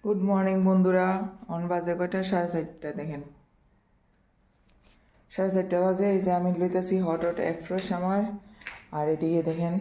Good morning বন্ধুরা। On বাজে কয়টা? 4:30 দেখেন, 4:30 বাজে। এই যে আমি লইতেছি হট এফ্রেশ আমার। আর এদিকে দেখেন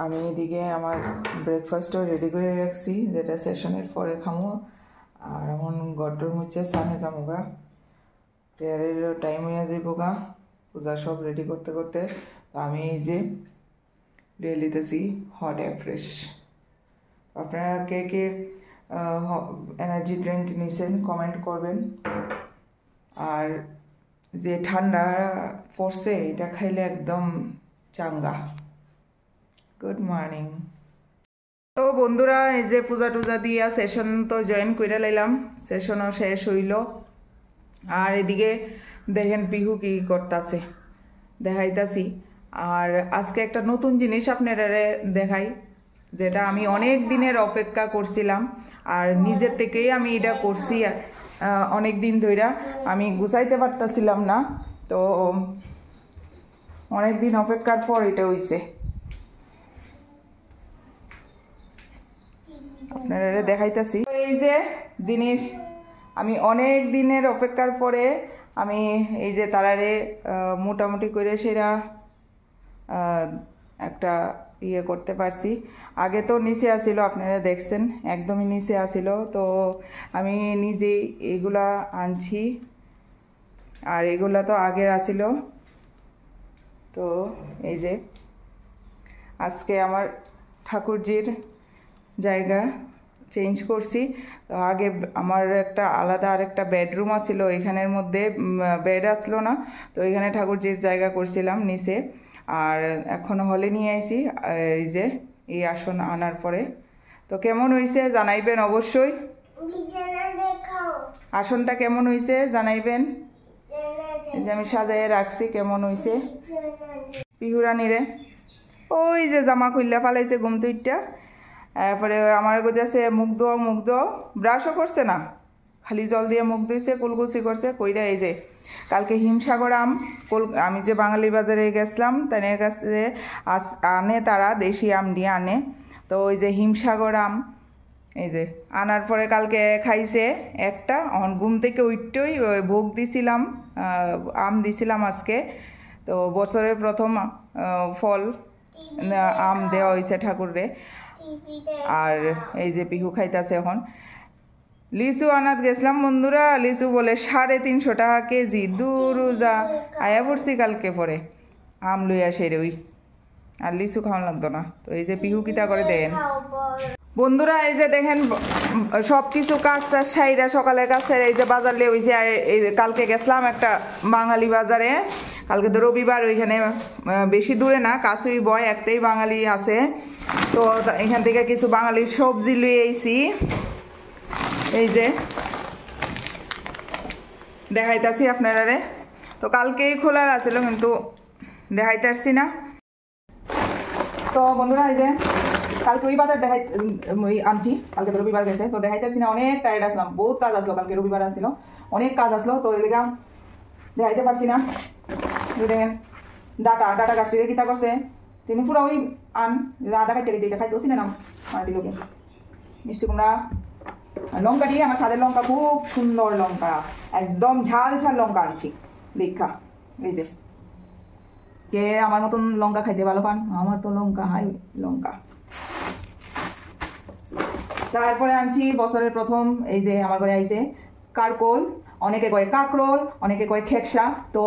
আমি এদিকে আমার ব্রেকফাস্টও রেডি করে রাখছি, যেটা সেশনের পরে খামো। আর এখন গড্ডর মুচ্ছে সানে যামোগা, প্রেয়ারেরও টাইম হয়ে যাইব গা, পূজা সব রেডি করতে করতে। তো আমি এই যে লিয়ে লিতেছি হট এফ্রেশ। আপনারা কে কে এনার্জি ড্রিঙ্ক নিছেন কমেন্ট করবেন। আর যে ঠান্ডা পড়ছে এটা খাইলে একদম চাঙ্গা। Good morning. তো বন্ধুরা, এই যে পূজা টুজা দিয়া সেশন তো জয়েন করে লাইলাম, সেশনও শেষ হইল। আর এদিকে দেখেন পিহু কি করতেছে দেখাইতাছি। আর আজকে একটা নতুন জিনিস আপনারা দেখাই, যেটা আমি অনেক দিনের অপেক্ষা করছিলাম। আর নিজের থেকেই আমি এটা করছি অনেক দিন ধইরা, আমি গুছাইতে পারতাছিলাম না। তো অনেক দিন অপেক্ষার পর এটা হইছে, আপনারা দেখাইতাছি। এই যে জিনিস আমি অনেক দিনের অপেক্ষার পরে আমি এই যে তারারে মোটামুটি করে সেরা একটা ইয়ে করতে পারছি। আগে তো নিচে আসিল, আপনারা দেখছেন একদমই নিচে আসিল। তো আমি নিজেই এগুলা আনছি, আর এগুলা তো আগের আসিল। তো এই যে আজকে আমার ঠাকুরজির জায়গা চেঞ্জ করছি। আগে আমার একটা আলাদা আরেকটা বেডরুম আসিল, এখানের মধ্যে বেড আসলো না, তো এখানে ঠাকুরজির জায়গা করছিলাম নিচে। আর এখন হলে নিয়ে আইছি এই যে এই আসন আনার পরে। তো কেমন হয়েছে জানাইবেন অবশ্যই, আসনটা কেমন হয়েছে জানাইবেন। এই যে আমি সাজাইয়ে রাখছি, কেমন হয়েছে। পিহুরানি রে ওই যে জামা খুললা ফালাইছে ঘুম তুইটা। এরপরে আমার কইতেছে মুখ ধোয়া, ব্রাশও করছে না, খালি জল দিয়ে মুখ ধুইছে, কুলকুচি করছে কইরা। এই যে কালকে হিমসাগর আম, আমি যে বাঙালি বাজারে গেছিলাম তাদের কাছ থেকে আনে, তারা দেশি আম দিয়ে আনে। তো ওই যে হিমসাগর আম এই যে আনার পরে কালকে খাইছে একটা। ঘুম থেকে উঠতেই ভোগ দিছিলাম, আম দিছিলাম আজকে। তো বছরের প্রথম ফল আম দেওয়া হয়েছে ঠাকুররে। আর এই যে পিহু খাইতেছে এখন। লিচু আনাত গেছিলাম বন্ধুরা, লিচু বলে 350 টাকা কেজি। দুরুজা আয়া পড়ছি কালকে পরে আম লইয়া সেরে ওই, আর লিচু খাওয়ান লাগতো না। তো এই যে পিহু কিতা করে দেন বন্ধুরা। এই যে দেখেন সব কিছু কাজটা সাইরা, সকালের কাজ সাইরা এই যে বাজার লিয়ে হয়েছে। আর এই কালকে গেছিলাম একটা বাঙালি বাজারে, কালকে তো রবিবার, ওইখানে বেশি দূরে না, কাছুই বয় একটাই বাঙালি আছে। তো এখান থেকে কিছু বাঙালি সবজি লিয়ে আইছি। এই যে দেখাইতাছি আপনারা। তো কালকেই খোলার আছিল কিন্তু দেখাইতে আসছি না। তো বন্ধুরা এই যে কালকে ওই বাজার আনছি, কালকে তো রবিবার গেছে, তো দেখাইতে আসছি না। অনেক টায়ার্ড আসলাম, বহুত কাজ আসলো, কালকে রবিবার আসছিল, অনেক কাজ আসলো। তো এই লেগা দেখাইতে পারছি না। দেখেন ডাটা গাছটি কিতা করছে, তিনি পুরো ওই আন আদা খাইতে দিতে খাইতে ওসি না মাটি লোকে মিষ্টি কুমড়া লঙ্কা দিয়ে, আমার স্বাদের লঙ্কা, খুব সুন্দর লঙ্কা, একদম ঝাল ঝাল লঙ্কা আনছি দেখা। এই যে কে আমার মতন লঙ্কা খাইতে ভালো পান? আমার তো লঙ্কা হাই লঙ্কা। তারপরে আনছি বছরের প্রথম এই যে আমার ঘরে আইছে কারকোল, অনেকে কয় কাকরোল, অনেকে কয় খেকসা। তো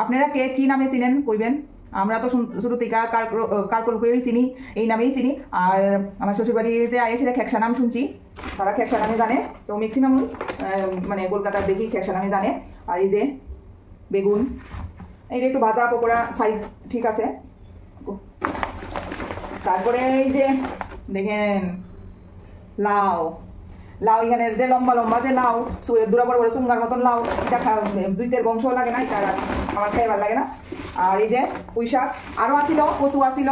আপনারা কে কি নামে চিনেন কইবেন। আমরা তো শুরু থেকে কারকোল কই চিনি, এই নামেই চিনি। আর আমার শ্বশুরবাড়িতে আগে সেটা খেকসা নাম শুনছি, তারা খেকসা নামে জানে। তো ম্যাক্সিমাম মানে কলকাতার দেখি খেকসা নামে জানে। আর এই যে বেগুন, এইটা একটু ভাজা পকোড়া সাইজ ঠিক আছে। তারপরে এই যে দেখেন লাউ, এখানের যে লম্বা লম্বা যে লাউ, দূরা বড় বড় সুঙ্গার মতন লাউ, এটা জুইতের বংশ লাগে না, এটা আমার খাই ভালো লাগে না। আর এই যে পুঁই শাক আরো আসিল, কচু আসিল,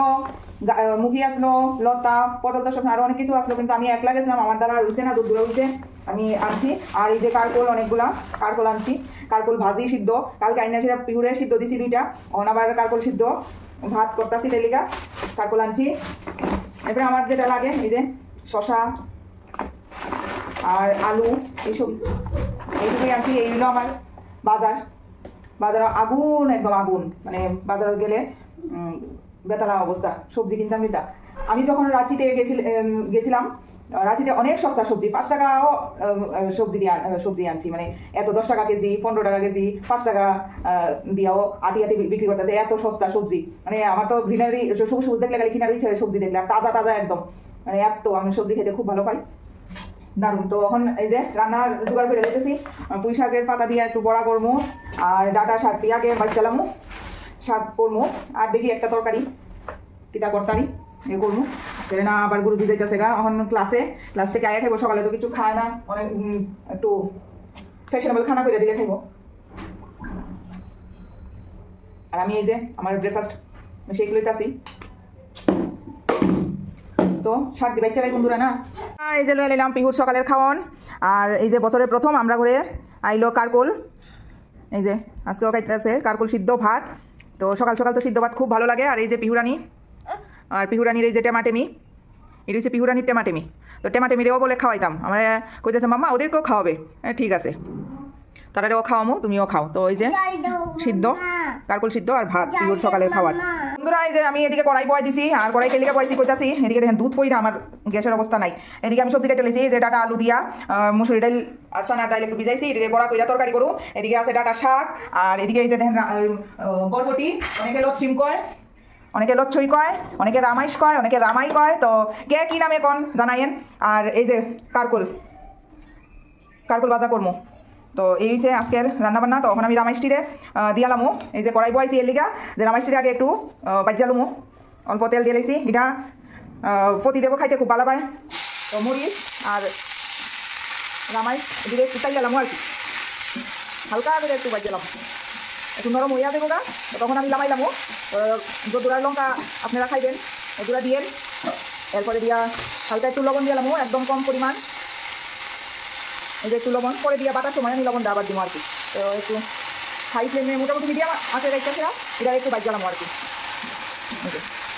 মুখি আসলো, লতা, পটল, তো সব আরো অনেক কিছু আসলো, কিন্তু আমি একলা গেছিলাম, আমার দ্বারা রয়েছে না, দূরে হয়েছে, আমি আনছি। আর এই যে কারকোল, অনেকগুলা কারকোল আনছি, কারকোল ভাজি সিদ্ধ, কালকে আইনা সেটা পিহুরে সিদ্ধ দিছি 2টা, আবার কারকোল সিদ্ধ ভাত করতেছি তেলিকা, কারকোল আনছি। এরপরে আমার যেটা লাগে এই যে শশা, আর আলু এইসব এইটুকুই আনছি। এই হলো আমার বাজার আগুন, একদম আগুন, মানে বাজারে গেলে বেতালা অবস্থা। সবজি কিনতাম আমি যখন রাঁচিতে গেছিলাম, রাঁচিতে অনেক সস্তা সবজি, 5 টাকাও সবজি আনছি, মানে এত 10 টাকা কেজি, 15 টাকা কেজি, 5 টাকা দিয়াও আটি বিক্রি করতেছে, এত সস্তা সবজি। মানে আমার তো গ্রিনারি সবুজ দেখলে গেলে কিনার ইচ্ছে সবজি দেখলে, তাজা একদম, মানে এত আমি সবজি খেতে খুব ভালো পাই, দারুণ। তো এখন এই যে রান্নার জোগাড় করে দিতেছি, পুঁই শাকের পাতা দিয়ে একটু বড়া করবো, আর ডাটা শাক দিয়ে আগে বাচ্চালামো, শাক করবো, আর দেখি একটা তরকারি কিতা করতারি এ করবো, না আবার গুরুজি যাইতেছে গা এখন ক্লাস থেকে আগে খাইবো। সকালে তো কিছু খায় না, অনেক একটু ফ্যাশনেবল খানা করে দিলে খাইবো। আর আমি এই যে আমার ব্রেকফাস্ট সেইগুলো আসি, তো শাক দি বাচ্চারাই বন্ধুরা না। এই যে লয়ে নিলাম পিহুর সকালের খাওয়ান, আর এই যে বছরের প্রথম আমরা ঘুরে আইলো কারকোল, এই যে আজকেও খাইতেছে কারকোল সিদ্ধ ভাত। তো সকাল তো সিদ্ধ ভাত খুব ভালো লাগে। আর এই যে পিহুরানি, আর পিহুরানির এই যে টেমাটেমি, এটা হচ্ছে পিহুরানির টেমাটেমি। তো টেমাটেমিরেও বলে খাওয়াইতাম, আমার কইতেছে মাম্মা ওদেরকেও খাওয়াবে, ঠিক আছে তারাও খাওয়ামো, তুমিও খাও। তো ওই যে সিদ্ধ কারকোল সিদ্ধ আর ভাত পিহুর সকালের খাওয়ার। বন্ধুরা এই যে আমি এদিকে কড়াই বয় দিছি, আর কড়াই কেলিকে বয়সি কইতাছি, এদিকে দেখেন দুধ পইরা আমার গ্যাসের অবস্থা নাই। এদিকে আমি সবজি কেটে লেছি, যে ডাটা আলু দিয়া মুসুরি ডাল আর চানার ডাল একটু ভিজাইছি, এদিকে বড়া কইরা তরকারি করু। এদিকে আছে ডাটা শাক, আর এদিকে এই যে দেখেন বরবটি, অনেকে লচ্ছিম কয়, অনেকে লচ্ছই কয়, অনেকে রামাইশ কয়, অনেকে রামাই কয়, তো কে কি নামে কন জানাইয়েন। আর এই যে কারকোল ভাজা করবো। তো এই হচ্ছে আজকের রান্নাবান্না। তো এখন আমি রামাইশটিরে দিয়ালামো, এই যে কড়াই বয়সি এর লিগা, যে রামাইশটিরে আগে একটু বাজ্যালুমো, অল্প তেল দিয়ে লেছি, এটা পতি দেবো খাইতে খুব ভালো পায়। তো মরিচ আর রামাইশ এদিকে একটু তাইলামো আর কি, হালকা করে একটু বাজ্যালাম, একটু নরম হইয়া দেবো গা। তখন আমি লামাইলামো, দুরার লঙ্কা আপনারা খাইবেন দুরা দিয়েন, এরপরে দিয়া হালকা একটু লবণ দিয়ালামো, একদম কম পরিমাণ, এই যে একটু লবণ পরে দিয়ে বাটার সময় আমি লবণটা আবার দিব আর কি। তো একটু হাই ফ্লেমে মোটামুটি মিডিয়াম আছে রাখতেছে, এটা একটু বাইক জ্বালামো আর কি,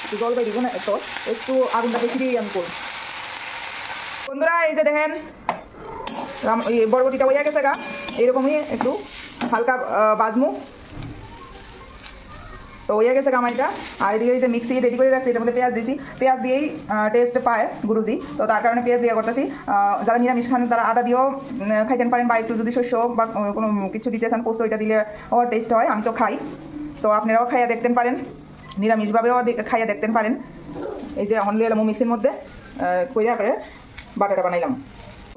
একটু জল বাই দিব না, একটু আগুনটা বেশি দিয়ে আমি করব। বন্ধুরা এই যে দেখেন বরবটিটা হইয়া গেছে গা, এইরকমই একটু হালকা বাজমু, তো হইয়া গেছে কামাইটা। আর এদিকে এই যে মিক্সি রেডি করে রাখছি, এটার মধ্যে পেঁয়াজ দিয়েছি, পেঁয়াজ দিয়েই টেস্ট পায় গুরুজি, তো তার কারণে পেঁয়াজ দিয়ে করতেছি। যারা নিরামিষ খান তারা আদা দিয়েও খাইতেন পারেন, বা একটু যদি শস্য বা কোনো কিছু দিতে চান পোস্ত ওইটা দিলে ওর টেস্ট হয়, আমি তো খাই, তো আপনারাও খাইয়া দেখতেন পারেন, নিরামিষভাবেও খাইয়া দেখতেন পারেন। এই যে এখন লিয়ে এলাম মিক্সির মধ্যে কইরা করে বাটাটা বানাইলাম।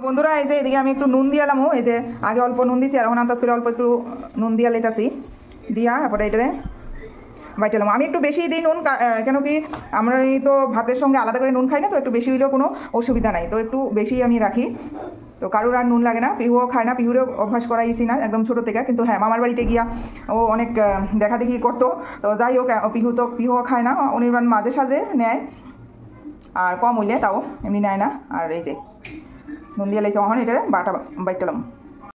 বন্ধুরা এই যে এদিকে আমি একটু নুন দিয়ে এলাম, এই যে আগে অল্প নুন দিয়েছি, আর এখন আন্দাজ করে অল্প একটু নুন দিয়ে লেটাছি, দিয়া তারপরে এটারে বাইটালাম। আমি একটু বেশি দিই নুন, কেন কি আমরা তো ভাতের সঙ্গে আলাদা করে নুন খাই না, তো একটু বেশি হইলেও কোনো অসুবিধা নাই, তো একটু বেশি আমি রাখি। তো কারোর আর নুন লাগে না, পিহুও খায় না, পিহুরেও অভ্যাস করাইছি না একদম ছোটো থেকে, কিন্তু হ্যাঁ মামার বাড়িতে গিয়া ও অনেক দেখাদেখি করতো, তো যাই হোক পিহুও খায় না, উনি মাঝে সাঝে নেয়, আর কম হইলে তাও এমনি নেয় না। আর এই যে নুন দিয়ে লাইছে, এখন এটা বাইটালাম।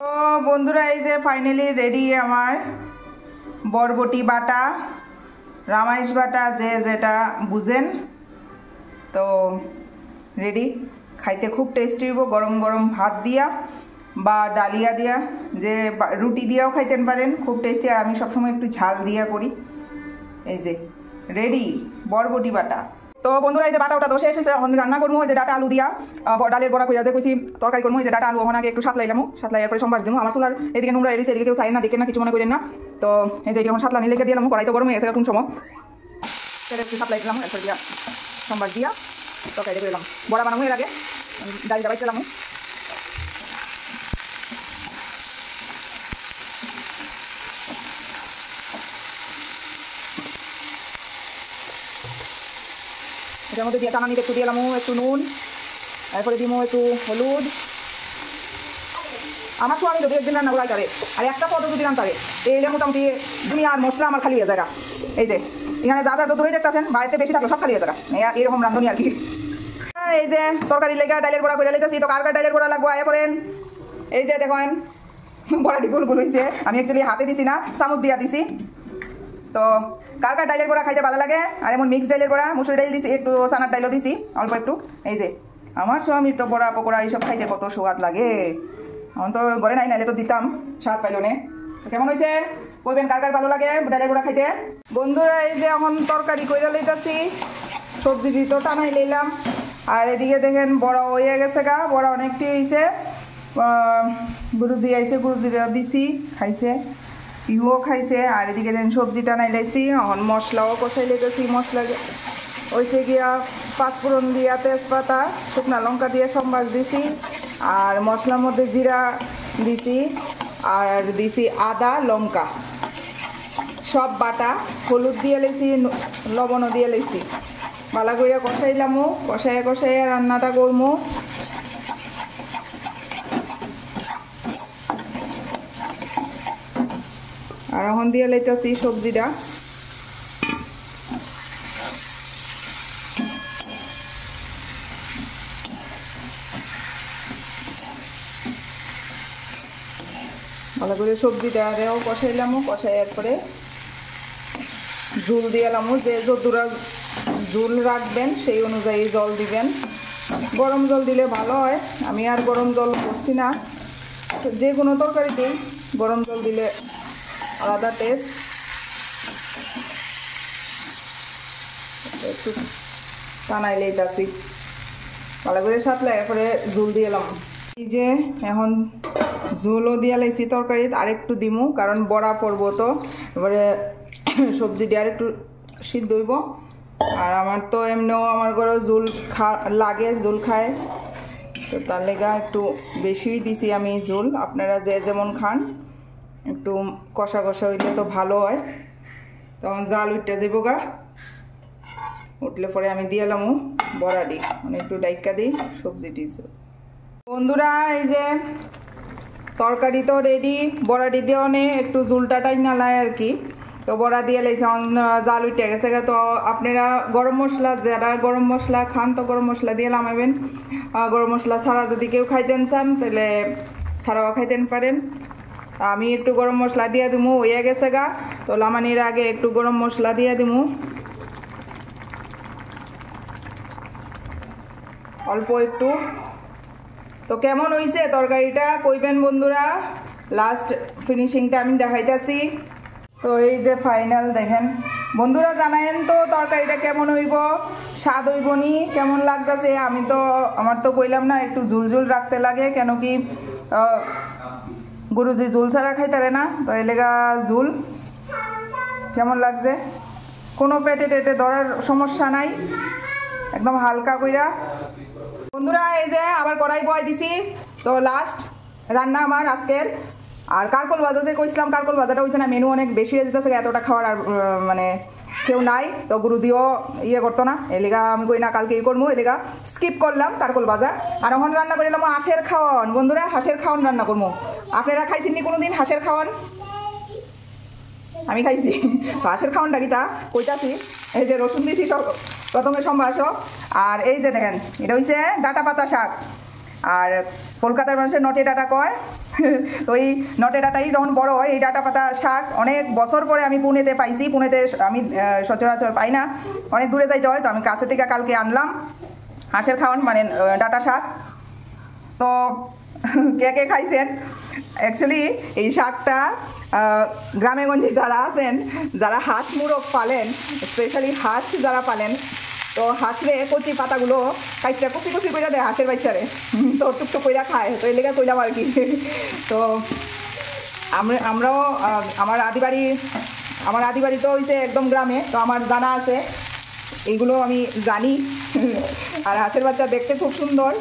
তো বন্ধুরা এই যে ফাইনালি রেডি আমার বরবটি বাটা, রামাইশ বাটা, যে যেটা বুঝেন, তো রেডি। খাইতে খুব টেস্টি হইব, গরম গরম ভাত দিয়া বা ডালিয়া দিয়া, যে রুটি দিয়াও খাইতেন পারেন, খুব টেস্টি। আর আমি সবসময় একটু ঝাল দিয়া করি। এই যে রেডি বরবটি বাটা। তো বন্ধুরা এই যে বাটা ওটা দোষে এসেছে, এখন রান্না করবো, যে ডাটা আলু দিয়া ডালের বড়া কইয়া যে কইছি তরকারি করবো, এই যে ডাটা আলু ওখানে আগে একটু সাতলাইলাম, সাতলাই পরে সম্বাস দিব। আমার চুলার এদিকে নোংরা এসেছে, এদিকে কেউ চাই না, দেখেন না, কিছু মনে করেন না। তো এই যে এখন সাতলানি লেগে দিলাম, কড়াই তো গরম হয়ে গেছে কোন সময়, সেটা একটু সাতলাই দিলাম, এরপর দিয়া সম্বাস দিয়া তরকারি করে দিলাম। বড়া বানাবো এর আগে ডালটা বাইছিলাম, এটার মধ্যে দিয়ে টানানি একটু দিলাম, একটু নুন, এরপরে দিব একটু হলুদ। আমার তো আমি যদি একদিন রান্না করাই তারে, আর একটা পদ যদি রান তারে, এইলে মোটামুটি দুনিয়ার মশলা আমার খালি হয়ে জায়গা। এই যে এখানে যা যা দূরে দেখতেছেন, বাড়িতে বেশি থাকলো সব খালি হয়ে জায়গা, এরকম রান্ধনি আর কি। এই যে তরকারি লেগা ডালের বড়া করে লেগেছি, তো কার কার ডালের বড়া লাগবো আয়া করেন। এই যে দেখেন বড়াটি গুল গুল হয়েছে, আমি অ্যাকচুয়ালি হাতে দিছি না, চামচ দিয়া দিছি। তো কার কার ডালের বড়া খাইতে ভালো লাগে, আর এমন মিক্সড ডালের বড়া, মুসুরি ডাল দিছি, একটু চানার ডালও দিছি অল্প একটু, এই যে আমার স্বামীর তো বড়া পকোড়া এইসব খাইতে কত স্বাদ লাগে। এখন তো ঘরে নাই, নাইলে তো দিতাম, স্বাদ পাইল নে। তো কেমন হয়েছে কইবেন কার কার ভালো লাগে ডালের বড়া খাইতে। বন্ধুরা এই যে এখন তরকারি কইরা লইতাছি, সবজি দিয়ে তো টানাই লইলাম। আর এদিকে দেখেন বড়া হয়ে গেছে গা, বড়া অনেকটি হয়েছে। গুরুজি আইছে, গুরুজিরা দিছি, খাইছে, পিহুও খাইছে। আর এদিকে দেখেন সবজি টানাই লাইছি, এখন মশলাও কষাই লেগেছি। মশলা হয়েছে গিয়া পাঁচফোড়ন দিয়া, তেজপাতা, শুকনা লঙ্কা দিয়ে সম্বাস দিছি। আর মশলার মধ্যে জিরা দিছি, আর দিছি আদা লঙ্কা সব বাটা, হলুদ দিয়ে লেছি, লবণও দিয়ে লেছি। ভালো করে কষাইলামও, কষাইয়া রান্নাটা করবো। আর এখন দিয়ে লইতেছি সবজিটা। ভালো করে সবজিটারেও কষাইলামও, কষাইয়ার পরে ঝোল দিয়ে এলামও। যে যতটা ঝোল রাখবেন সেই অনুযায়ী জল দিবেন। গরম জল দিলে ভালো হয়, আমি আর গরম জল করছি না। যে কোনো তরকারিতেই গরম জল দিলে আলাদা টেস্ট। একটু টানাই লইতাছি ভালো করে সাতলা, এরপরে ঝোল দিয়ে এলাম। এই যে এখন ঝোলও দিয়ে লাইছি তরকারিতে, আর একটু দিমু কারণ বড়া পড়বো, তো এবারে সবজি দিয়ে আর একটু সিদ্ধ হইব। আর আমার তো এমনিও আমার ঘরে ঝোল লাগে, ঝোল খায়, তো তার লেগা একটু বেশিই দিছি আমি ঝোল। আপনারা যে যেমন খান, একটু কষা কষা হইলে তো ভালো হয়। তখন জাল উঠতে যাবো গা, উঠলে পরে আমি দিয়ে এলাম বড়া দিই, মানে একটু ডাইকা দিই সবজি দিয়েছি। বন্ধুরা এই যে তরকারি তো রেডি, বড়াটি দিয়ে অনেক একটু ঝুলটা টাইম নালায় আর কি। তো বড়া দিয়ে লেগেছে, জাল উঠে গেছে। তো আপনারা গরম মশলা, যারা গরম মশলা খান তো গরম মশলা দিয়ে নামাবেন। গরম মশলা ছাড়া যদি কেউ খাইতেন চান তাহলে ছাড়াও খাইতেন পারেন। আমি একটু গরম মশলা দিয়ে দিমু, হয়ে গেছে গা। তো লামানির আগে একটু গরম মশলা দিয়ে দিমু, অল্প একটু। তো কেমন হয়েছে তরকারিটা কইবেন বন্ধুরা, লাস্ট ফিনিশিংটা আমি দেখাইতেছি। তো এই যে ফাইনাল দেখেন বন্ধুরা, জানায়েন তো তরকারিটা কেমন হইব, স্বাদ হইব নি, কেমন লাগতেছে। আমি তো আমার তো কইলাম না একটু ঝুলঝুল রাখতে লাগে, কেন কি গুরুজি ঝুল ছাড়া খাইতারে না, তো এলেগা ঝুল কেমন লাগছে। কোনো পেটে টেটে ধরার সমস্যা নাই, একদম হালকা কইরা। বন্ধুরা এই যে আবার কড়াই বয় দিছি। তো লাস্ট রান্না আমার আজকের। আর কারকল ভাজা যে কইছিলাম, কারকল ভাজাটা হয়েছে না, মেনু অনেক বেশি হয়ে যেতেছে, এতটা খাওয়ার আর মানে কেউ নাই। তো গুরুজিও ইয়ে করতো না, এলিগা আমি কই না কালকে করবো, এলিগা স্কিপ করলাম কারকল ভাজা। আর এখন রান্না করিলাম হাঁসের খাওয়ান। বন্ধুরা হাঁসের খাওয়ান রান্না করবো। আপনারা খাইছেননি কোনো দিন হাঁসের খাওয়ান? আমি খাইছি। তো হাঁসের খাওয়ানটা কি তা কইতাছি। এই যে রসুন দিয়েছি সব প্রথমে সম্বাস। আর এই যে দেখেন এটা হচ্ছে ডাটা পাতা শাক, আর কলকাতার মানুষের নটে ডাটা কয়। তো এই নটে ডাটাই যখন বড় হয়, এই ডাটা পাতা শাক অনেক বছর পরে আমি পুনেতে পাইছি। পুনেতে আমি সচরাচর পাই না, অনেক দূরে যাইতে হয়। তো আমি কাছে থেকে কালকে আনলাম হাঁসের খাওয়ান, মানে ডাটা শাক। তো কে কে খাইছেন? অ্যাকচুয়ালি এই শাকটা গ্রামে গঞ্জে যারা আছেন, যারা হাঁস মুরগ পালেন, স্পেশালি হাঁস যারা পালেন, তো হাঁসরে কচি পাতাগুলো কাইটটা কচি কচি করে দেয় হাঁসের বাচ্চারে, তো টুকটুক করে খায়। তো এই লেগে কইলাম আর কি। তো আমরাও আমার আদিবাড়ি তো হয়েছে একদম গ্রামে, তো আমার জানা আছে, এইগুলো আমি জানি। আর হাঁসের বাচ্চা দেখতে খুব সুন্দর।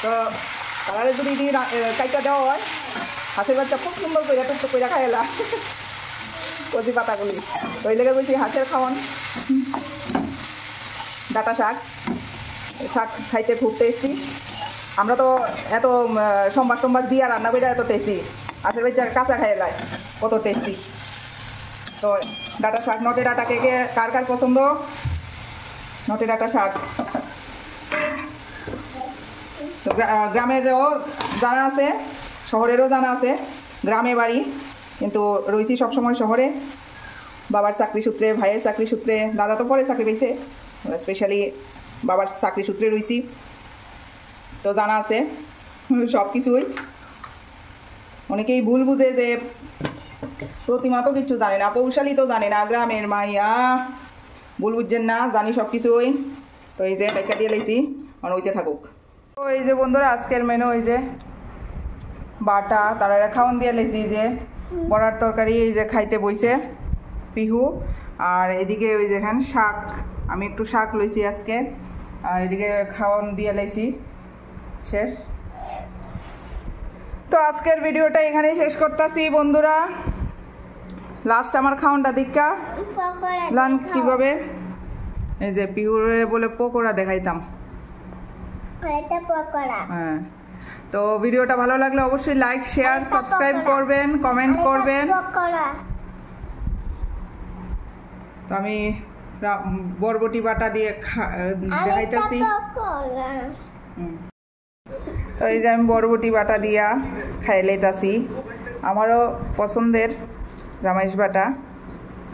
তো কালারে যদি কাইটা দেওয়া হয়, হাঁসের বাচ্চা খুব সুন্দর করে টুকটুক করে খাইলা কচি পাতাগুলি। তো এই লেগে বলছি হাঁসের খাওয়ান ডাটা শাক। শাক খাইতে খুব টেস্টি। আমরা তো এত সম্বাস দিয়ে রান্না করে এত টেস্টি, হাঁসের বাচ্চার কাঁচা খাইলায় কত টেস্টি। তো ডাটা শাক, নটে ডাটা কে কার কার পছন্দ? নটে ডাটা শাক তো গ্রামেরও জানা আছে, শহরেরও জানা আছে। গ্রামে বাড়ি, কিন্তু রয়েছি সবসময় শহরে, বাবার চাকরি সূত্রে, ভাইয়ের চাকরি সূত্রে। দাদা তো পরে চাকরি পেয়েছে, স্পেশালি বাবার চাকরি সূত্রে রয়েছি, তো জানা আছে সব কিছুই। অনেকেই ভুল বুঝে যে প্রতিমা তো কিছু জানে না, পৌশালী তো জানে না, গ্রামের মাইয়া, ভুল বুঝছেন না, জানি সব কিছুই। তো এই যে দেখা দিয়ে লাইছি, ওইতে থাকুক। তো এই যে বন্ধুরা আজকের মেনু ওই যে বাটা, তারা খাওয়ান দিয়ে লাইছি যে বড়ার তরকারি, এই যে খাইতে বইছে পিহু। আর এদিকে ওই যেখান শাক, আমি একটু শাক লইছি আজকে, আর এদিকে খাওয়ান দিয়ে লাইছি শেষ। তো আজকের ভিডিওটা এখানেই শেষ করতেছি বন্ধুরা। লাস্ট আমার খাওয়ানটা দীক্ষা লান কীভাবে, এই যে পিহুরে বলে পকোড়া দেখাইতাম। হ্যাঁ, তো ভিডিওটা ভালো লাগলে অবশ্যই লাইক, শেয়ার, সাবস্ক্রাইব করবেন, কমেন্ট করবেন। তো আমি বরবটি বাটা দিয়ে দেখাইতেছি। তো এই যে আমি বরবটি বাটা দিয়া খাই লইতাছি, আমারও পছন্দের রামাইশ বাটা।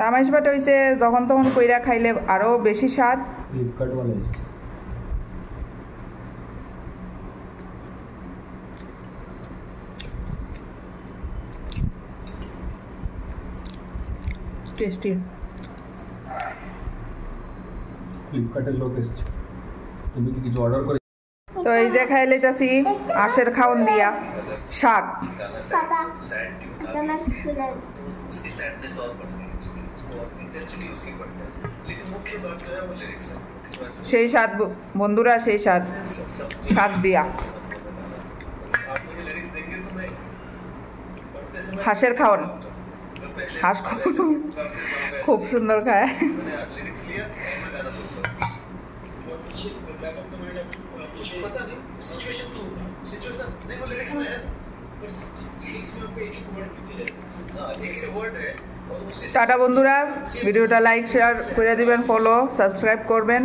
রামাইশ বাটা হইছে যখন তখন কইরা খাইলে আরো বেশি স্বাদ। টেস্টি। ফ্লিপকার্টের লোক এসেছে, তুমি কি কিছু অর্ডার করে? তো এই যে খাই লইতাছি আশের খাওন দিয়া শাক। সেই স্বাদ বন্ধুরা, সেই স্বাদ শাক দিয়া। হাঁসের খাওন, হাঁস খুব সুন্দর খায়। টাটা বন্ধুরা, ভিডিওটা লাইক শেয়ার করে দিবেন, ফলো সাবস্ক্রাইব করবেন।